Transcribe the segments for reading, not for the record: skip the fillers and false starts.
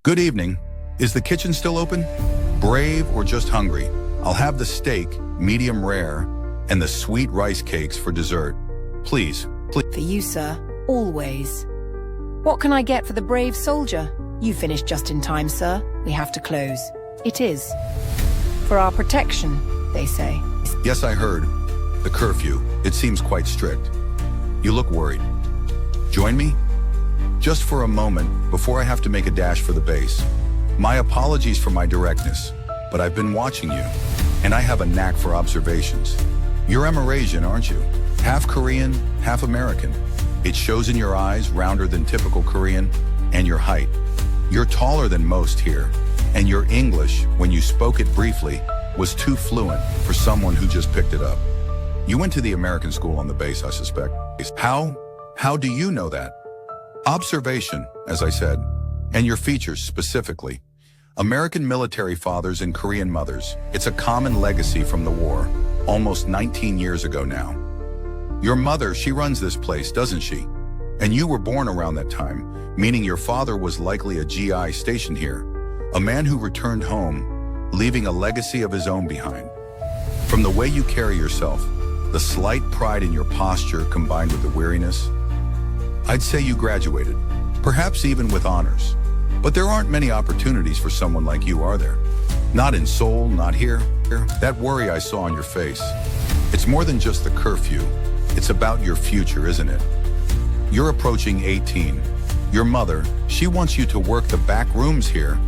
Good evening. Is the kitchen still open? Brave or just hungry? I'll have the steak, medium rare, and the sweet rice cakes for dessert. Please, please. For you, sir. Always. What can I get for the brave soldier? You finished just in time, sir. We have to close. It is. For our protection, they say. Yes, I heard. The curfew. It seems quite strict. You look worried. Join me? Just for a moment, before I have to make a dash for the base. My apologies for my directness, but I've been watching you, and I have a knack for observations. You're Amerasian, aren't you? Half Korean, half American. It shows in your eyes, rounder than typical Korean, and your height. You're taller than most here, and your English, when you spoke it briefly, was too fluent for someone who just picked it up. You went to the American school on the base, I suspect. How do you know that? Observation, as I said, and your features specifically. American military fathers and Korean mothers, it's a common legacy from the war, almost 19 years ago now. Your mother, she runs this place, doesn't she? And you were born around that time, meaning your father was likely a GI stationed here, a man who returned home, leaving a legacy of his own behind. From the way you carry yourself, the slight pride in your posture combined with the weariness, I'd say you graduated, perhaps even with honors. But there aren't many opportunities for someone like you, are there? Not in Seoul, not here. That worry I saw on your face, it's more than just the curfew. It's about your future, isn't it? You're approaching 18. Your mother, she wants you to work the back rooms here,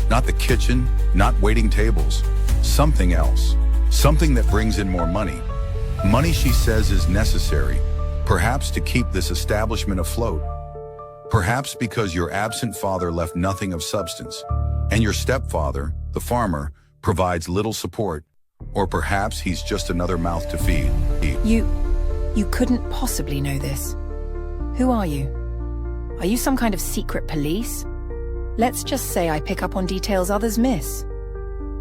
not the kitchen, not waiting tables. Something else, something that brings in more money. Money, she says, is necessary, perhaps to keep this establishment afloat. Perhaps because your absent father left nothing of substance, and your stepfather, the farmer, provides little support, or perhaps he's just another mouth to feed. You couldn't possibly know this. Who are you? Are you some kind of secret police? Let's just say I pick up on details others miss.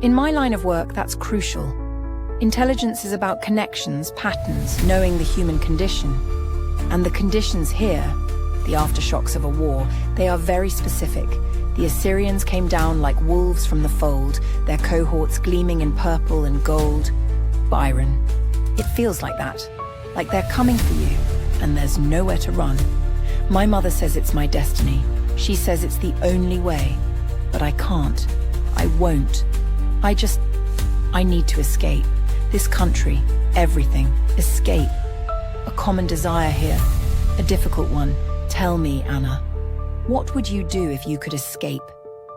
In my line of work, that's crucial. Intelligence is about connections, patterns, knowing the human condition. And the conditions here, the aftershocks of a war, they are very specific. The Assyrians came down like wolves from the fold, their cohorts gleaming in purple and gold. Byron, it feels like that. Like they're coming for you, and there's nowhere to run. My mother says it's my destiny. She says it's the only way. But I can't. I won't. I need to escape. This country, everything, escape. A common desire here, a difficult one. Tell me, Anna, what would you do if you could escape?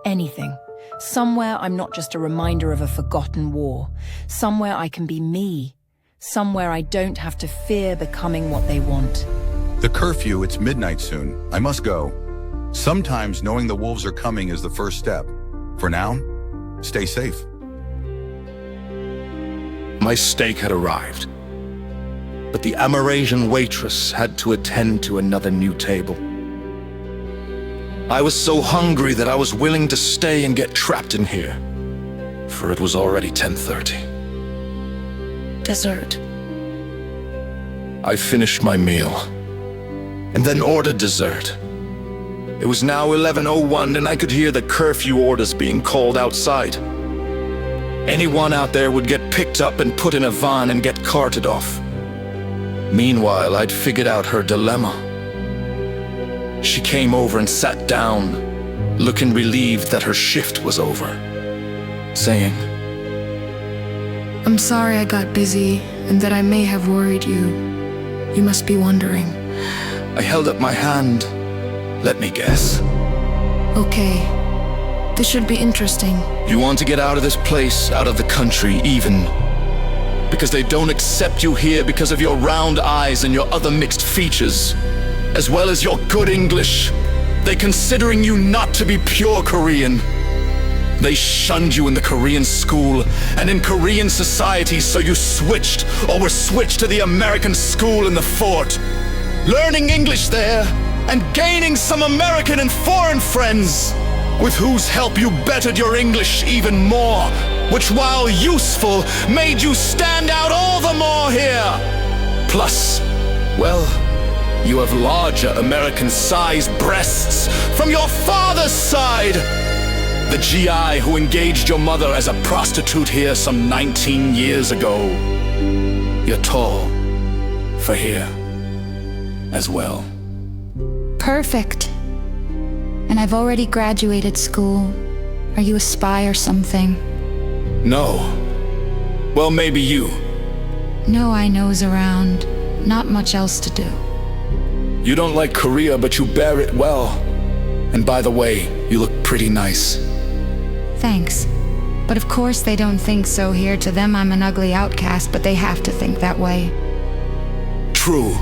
Anything. Somewhere I'm not just a reminder of a forgotten war. Somewhere I can be me. Somewhere I don't have to fear becoming what they want. The curfew, it's midnight soon. I must go. Sometimes knowing the wolves are coming is the first step. For now, stay safe. My steak had arrived, but the Amerasian waitress had to attend to another new table. I was so hungry that I was willing to stay and get trapped in here, for it was already 10:30. Dessert. I finished my meal, and then ordered dessert. It was now 11:01, and I could hear the curfew orders being called outside. Anyone out there would get picked up and put in a van and get carted off. Meanwhile, I'd figured out her dilemma. She came over and sat down, looking relieved that her shift was over, saying, I'm sorry I got busy and that I may have worried you. You must be wondering. I held up my hand. Let me guess. Okay, this should be interesting. You want to get out of this place, out of the country even, because they don't accept you here because of your round eyes and your other mixed features, as well as your good English. They considering you not to be pure Korean. They shunned you in the Korean school and in Korean society, so you switched or were switched to the American school in the fort, learning English there and gaining some American and foreign friends, with whose help you bettered your English even more, which while useful, made you stand out all the more here. Plus, well, you have larger American-sized breasts from your father's side. the GI who engaged your mother as a prostitute here some 19 years ago. You're tall for here as well. Perfect. And I've already graduated school. Are you a spy or something? No. Well, maybe you. No, I nose around. Not much else to do. You don't like Korea, but you bear it well. And by the way, you look pretty nice. Thanks. But of course they don't think so here. To them I'm an ugly outcast, but they have to think that way. True.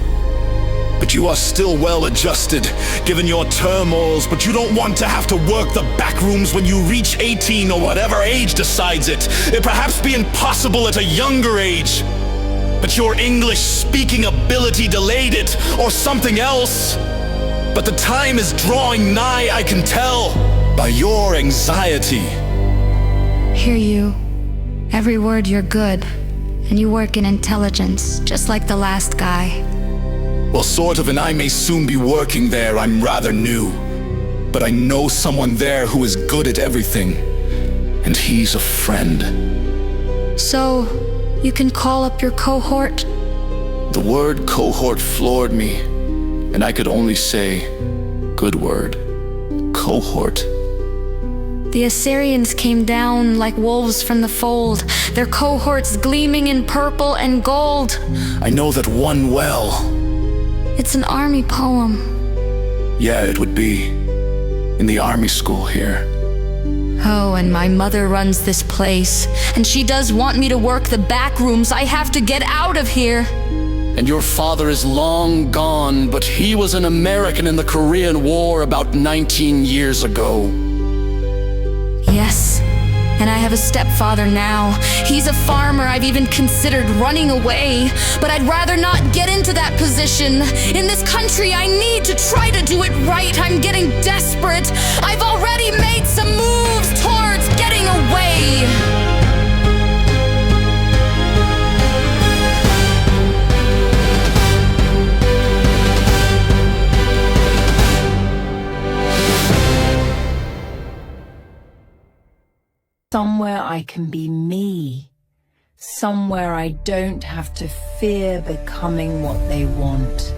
But you are still well adjusted, given your turmoils, but you don't want to have to work the back rooms when you reach 18 or whatever age decides it. It perhaps be impossible at a younger age. But your English speaking ability delayed it, or something else. But the time is drawing nigh, I can tell, by your anxiety. Hear you. Every word you're good. And you work in intelligence, just like the last guy. Well, sort of, and I may soon be working there. I'm rather new. But I know someone there who is good at everything. And he's a friend. So, you can call up your cohort? The word cohort floored me, and I could only say, good word, cohort. The Assyrians came down like wolves from the fold, their cohorts gleaming in purple and gold. I know that one well. It's an army poem. Yeah, it would be. In the army school here. Oh, and my mother runs this place, and she does want me to work the back rooms. I have to get out of here. And your father is long gone, but he was an American in the Korean War about 19 years ago. Yes, and I have a stepfather now. He's a farmer. I've even considered running away, but I'd rather not get into that position. In this country, I need to try to do it right. I'm getting desperate. I've already made some moves towards getting away. Somewhere I can be me. Somewhere I don't have to fear becoming what they want.